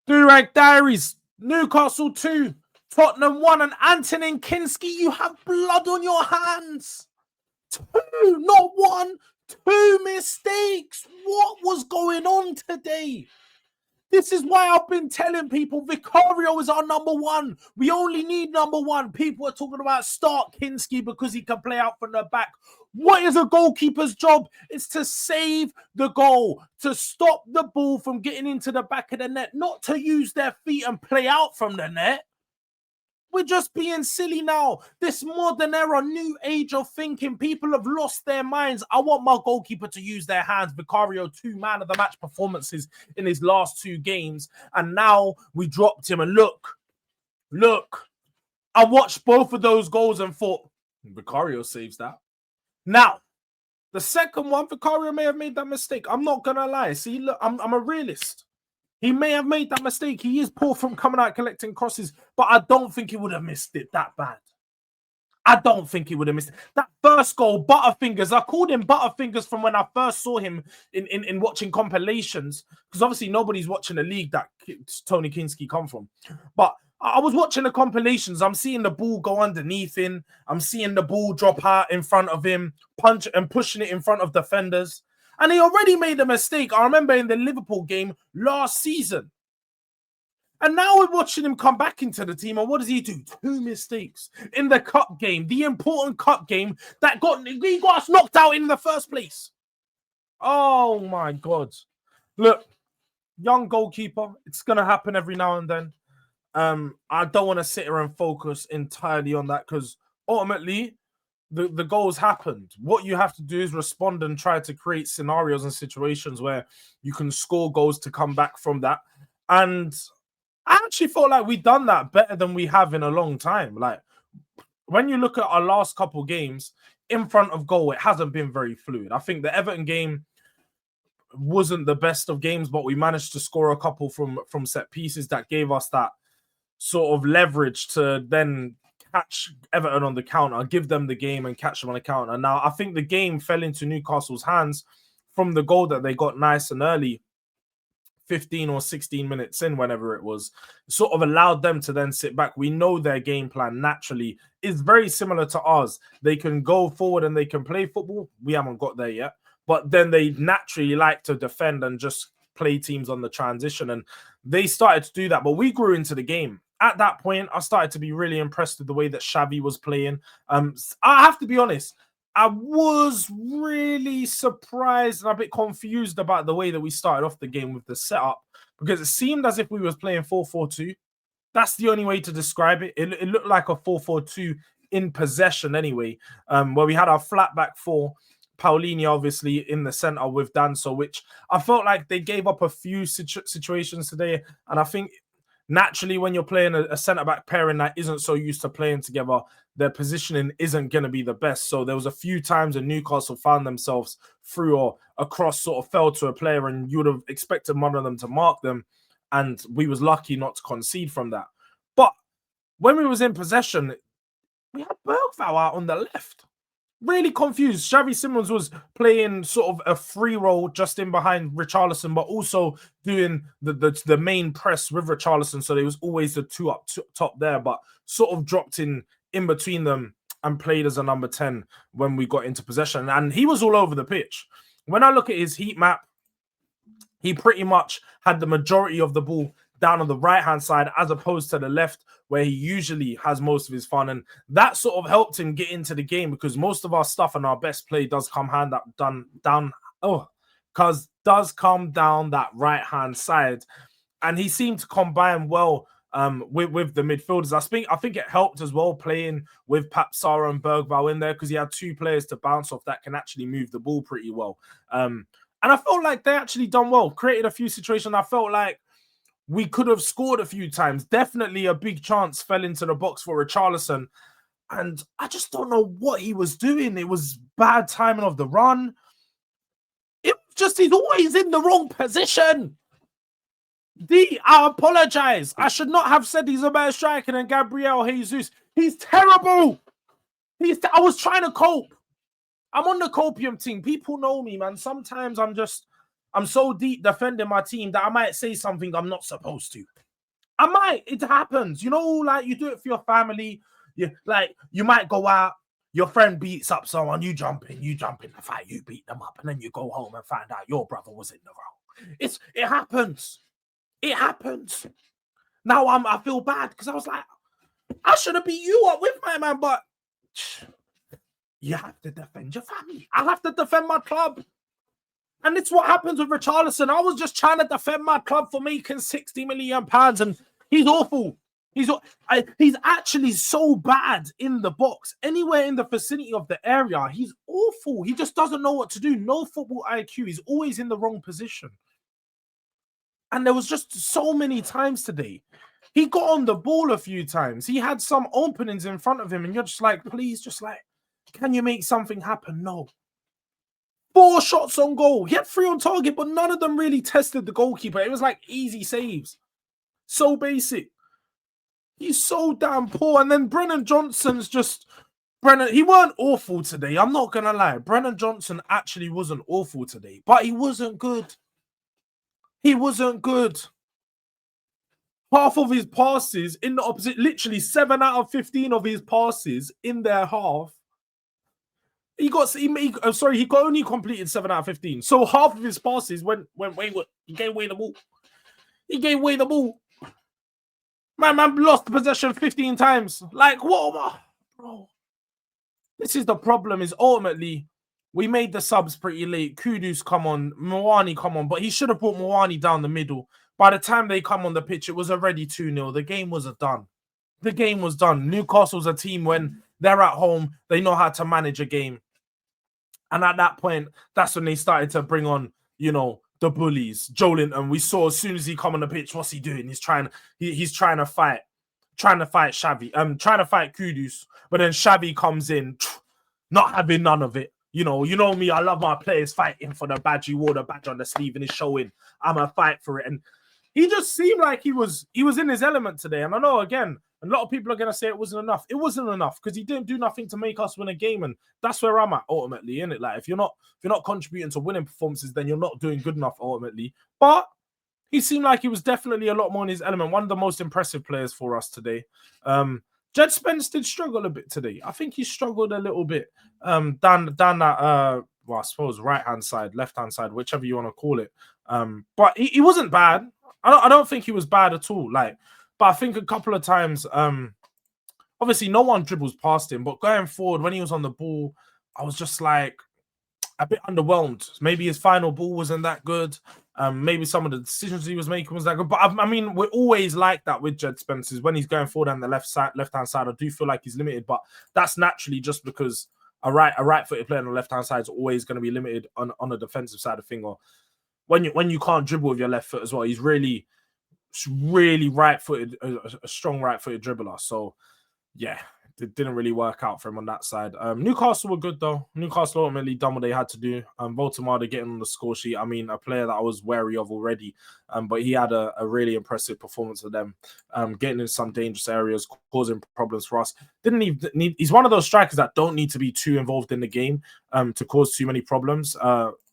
Durag Diaries, Newcastle 2, Tottenham 1, and Antonin Kinsky, you have blood on your hands. 2, not 1, 2 mistakes. What was going on today? This is why I've been telling people Vicario is our number 1. We only need number 1. People are talking about start Kinsky because he can play out from the back. What is a goalkeeper's job? It's to save the goal, to stop the ball from getting into the back of the net, not to use their feet and play out from the net. We're just being silly now. This modern era, new age of thinking, people have lost their minds. I want my goalkeeper to use their hands. Vicario, 2 man of the match performances in his last 2 games. And now we dropped him. And look, I watched both of those goals and thought, Vicario saves that. Now, the second one, Vicario may have made that mistake. I'm not going to lie. See, look, I'm a realist. He may have made that mistake. He is poor from coming out collecting crosses, but I don't think he would have missed it that bad. I don't think he would have missed it. That first goal, Butterfingers, I called him Butterfingers from when I first saw him in watching compilations, because obviously nobody's watching the league that Tony Kinsky come from. But I was watching the compilations. I'm seeing the ball go underneath him. I'm seeing the ball drop out in front of him, punch and pushing it in front of defenders. And he already made a mistake, I remember, in the Liverpool game last season. And now we're watching him come back into the team. And what does he do? 2 mistakes in the cup game, the important cup game that he got us knocked out in the first place. Oh, my God. Look, young goalkeeper. It's going to happen every now and then. I don't want to sit here and focus entirely on that because ultimately, the goals happened. What you have to do is respond and try to create scenarios and situations where you can score goals to come back from that. And I actually felt like we've done that better than we have in a long time. Like, when you look at our last couple games, in front of goal, it hasn't been very fluid. I think the Everton game wasn't the best of games, but we managed to score a couple from set pieces that gave us that sort of leverage to then catch Everton on the counter, give them the game and catch them on the counter. Now, I think the game fell into Newcastle's hands from the goal that they got nice and early, 15 or 16 minutes in, whenever it was, sort of allowed them to then sit back. We know their game plan naturally is very similar to ours. They can go forward and they can play football. We haven't got there yet. But then they naturally like to defend and just play teams on the transition. And they started to do that. But we grew into the game. At that point, I started to be really impressed with the way that Xavi was playing. I have to be honest, I was really surprised and a bit confused about the way that we started off the game with the setup, because it seemed as if we was playing 4-4-2. That's the only way to describe it. It looked like a 4-4-2 in possession anyway, where we had our flat back 4, Paulinho obviously in the center with Danso, which I felt like they gave up a few situations today. And I think naturally, when you're playing a centre-back pairing that isn't so used to playing together, their positioning isn't going to be the best. So there was a few times when Newcastle found themselves through or across, sort of fell to a player, and you would have expected one of them to mark them. And we was lucky not to concede from that. But when we was in possession, we had Bergvall out on the left. Really confused. Xavi Simons was playing sort of a free role just in behind Richarlison, but also doing the main press with Richarlison. So there was always the 2 up top there, but sort of dropped in between them and played as a number 10 when we got into possession. And he was all over the pitch. When I look at his heat map, he pretty much had the majority of the ball down on the right-hand side as opposed to the left, where he usually has most of his fun. And that sort of helped him get into the game, because most of our stuff and our best play does come down that right-hand side. And he seemed to combine well with the midfielders. I think it helped as well playing with Pap Sarr and Bergvall in there, because he had 2 players to bounce off that can actually move the ball pretty well. And I felt like they actually done well, created a few situations. I felt like we could have scored a few times. Definitely a big chance fell into the box for Richarlison. And I just don't know what he was doing. It was bad timing of the run. It was just, he's always in the wrong position. I apologize. I should not have said he's a better striker than Gabriel Jesus. He's terrible. I was trying to cope. I'm on the copium team. People know me, man. Sometimes I'm just I'm so deep defending my team that I might say something I'm not supposed to. I might. It happens. You know, like you do it for your family. You might go out, your friend beats up someone, you jump in the fight, you beat them up, and then you go home and find out your brother was in the wrong. It happens. It happens. Now I feel bad because I was like, I should have beat you up with my man, but you have to defend your family. I have to defend my club. And it's what happens with Richarlison. I was just trying to defend my club for making £60 million, and he's awful. He's actually so bad in the box. Anywhere in the vicinity of the area, he's awful. He just doesn't know what to do. No football IQ. He's always in the wrong position. And there was just so many times today. He got on the ball a few times. He had some openings in front of him, and you're just like, please, just like, can you make something happen? No. 4 shots on goal. He had 3 on target, but none of them really tested the goalkeeper. It was like easy saves. So basic. He's so damn poor. And then Brennan Johnson's just... he weren't awful today. I'm not going to lie. Brennan Johnson actually wasn't awful today. But he wasn't good. He wasn't good. Half of his passes in the opposite... Literally 7 out of 15 of his passes in their half. He only completed 7 out of 15. So half of his passes went wayward. He gave away the ball. He gave away the ball. Man lost possession 15 times. Like, what? Bro. This is the problem, is ultimately, we made the subs pretty late. Kudus come on. Mwani come on. But he should have brought Mwani down the middle. By the time they come on the pitch, it was already 2-0. The game was done. The game was done. Newcastle's a team when they're at home, they know how to manage a game. And at that point, that's when they started to bring on, you know, the bullies. Joelinton, we saw as soon as he come on the pitch, what's he doing? He's trying to fight Xavi, trying to fight Kudus. But then Xavi comes in, not having none of it. You know me, I love my players fighting for the badge. He wore the badge on the sleeve and he's showing I'm a fight for it. And he just seemed like he was in his element today. And I know, again, a lot of people are going to say it wasn't enough. It wasn't enough because he didn't do nothing to make us win a game. And that's where I'm at ultimately, innit? Like, if you're not contributing to winning performances, then you're not doing good enough ultimately. But he seemed like he was definitely a lot more in his element. One of the most impressive players for us today. Jed Spence did struggle a bit today. I think he struggled a little bit down that, well, I suppose right-hand side, left-hand side, whichever you want to call it. But he wasn't bad. I don't think he was bad at all. Like, but I think a couple of times, obviously no one dribbles past him, but going forward, when he was on the ball, I was just like a bit underwhelmed. Maybe his final ball wasn't that good. Maybe some of the decisions he was making was that good. But I mean, we're always like that with Jed Spence's. When he's going forward on the left-hand side, I do feel like he's limited, but that's naturally just because a right-footed player on the left-hand side is always going to be limited on the defensive side of thing. Or when you can't dribble with your left foot as well, he's really right-footed, a strong right-footed dribbler. So, yeah, it didn't really work out for him on that side. Newcastle were good, though. Newcastle ultimately done what they had to do. Woltemade getting on the score sheet. I mean, a player that I was wary of already, but he had a really impressive performance for them, getting in some dangerous areas, causing problems for us. He's one of those strikers that don't need to be too involved in the game to cause too many problems.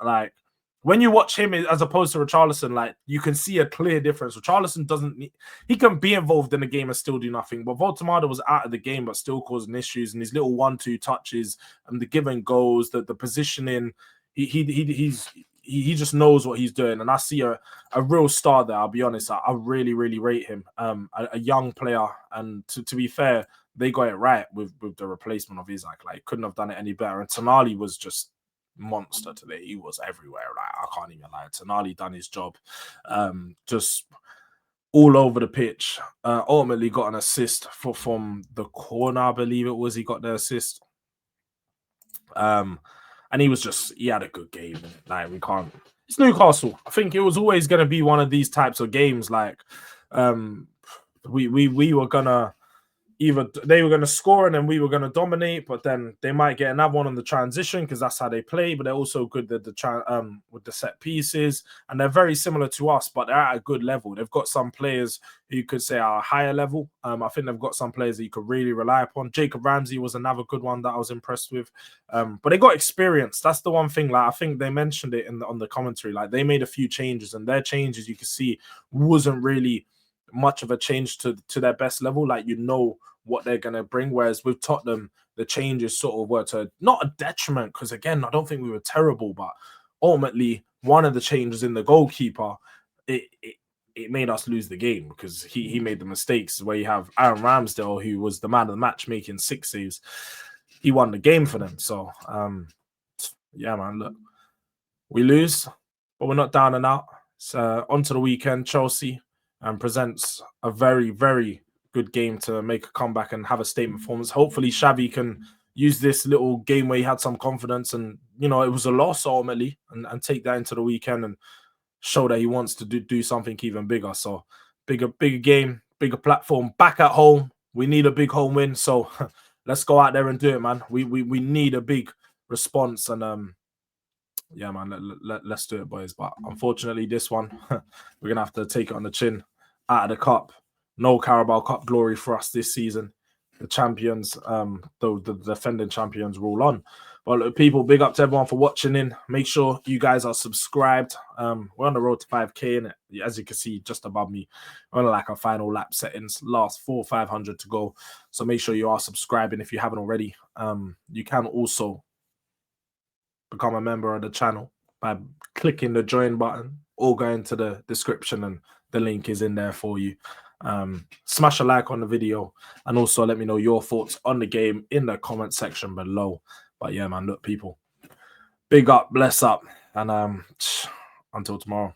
Like, when you watch him as opposed to Richarlison, like, you can see a clear difference. Richarlison he can be involved in the game and still do nothing. But Woltemade was out of the game but still causing issues. And his little 1-2 touches and the give and goes, the positioning, he just knows what he's doing. And I see a real star there. I'll be honest. I really, really rate him. A young player. And to be fair, they got it right with the replacement of Isaac. Like, couldn't have done it any better. And Tonali was just monster today. He was everywhere. Like, I can't even lie. Tonali done his job. Just all over the pitch. Ultimately got an assist from the corner, I believe it was. He got the assist. And he had a good game. Like, it's Newcastle. I think it was always going to be one of these types of games. Like, we were gonna either they were going to score and then we were going to dominate, but then they might get another one on the transition because that's how they play. But they're also good at with the set pieces, and they're very similar to us, but they're at a good level. They've got some players who you could say are a higher level. I think they've got some players that you could really rely upon. Jacob Ramsey was another good one that I was impressed with. But they got experience. That's the one thing. Like I think they mentioned it on the commentary. Like they made a few changes, and their changes you could see wasn't really much of a change to their best level. Like what they're going to bring. Whereas with Tottenham, the changes sort of were to not a detriment, because again, I don't think we were terrible, but ultimately one of the changes in the goalkeeper, it made us lose the game because he made the mistakes where you have Aaron Ramsdale, who was the man of the match, making 6 saves. He won the game for them. So yeah, man, look, we lose, but we're not down and out. So on to the weekend, Chelsea presents a very, very good game to make a comeback and have a statement performance. Hopefully Xavi can use this little game where he had some confidence and, it was a loss ultimately, and take that into the weekend and show that he wants to do something even bigger. So bigger game, bigger platform, back at home. We need a big home win. So let's go out there and do it, man. We need a big response, and yeah, man, let's do it, boys. But unfortunately, this one, we're going to have to take it on the chin out of the cup. No Carabao Cup glory for us this season. The champions, the defending champions roll on. But look, people, big up to everyone for watching in. Make sure you guys are subscribed. We're on the road to 5K, and as you can see, just above me, we're on like our final lap settings. Last 500 to go. So make sure you are subscribing if you haven't already. You can also become a member of the channel by clicking the join button or going to the description, and the link is in there for you. Smash a like on the video, and also let me know your thoughts on the game in the comment section below. But yeah, man, look, people, big up, bless up, and until tomorrow.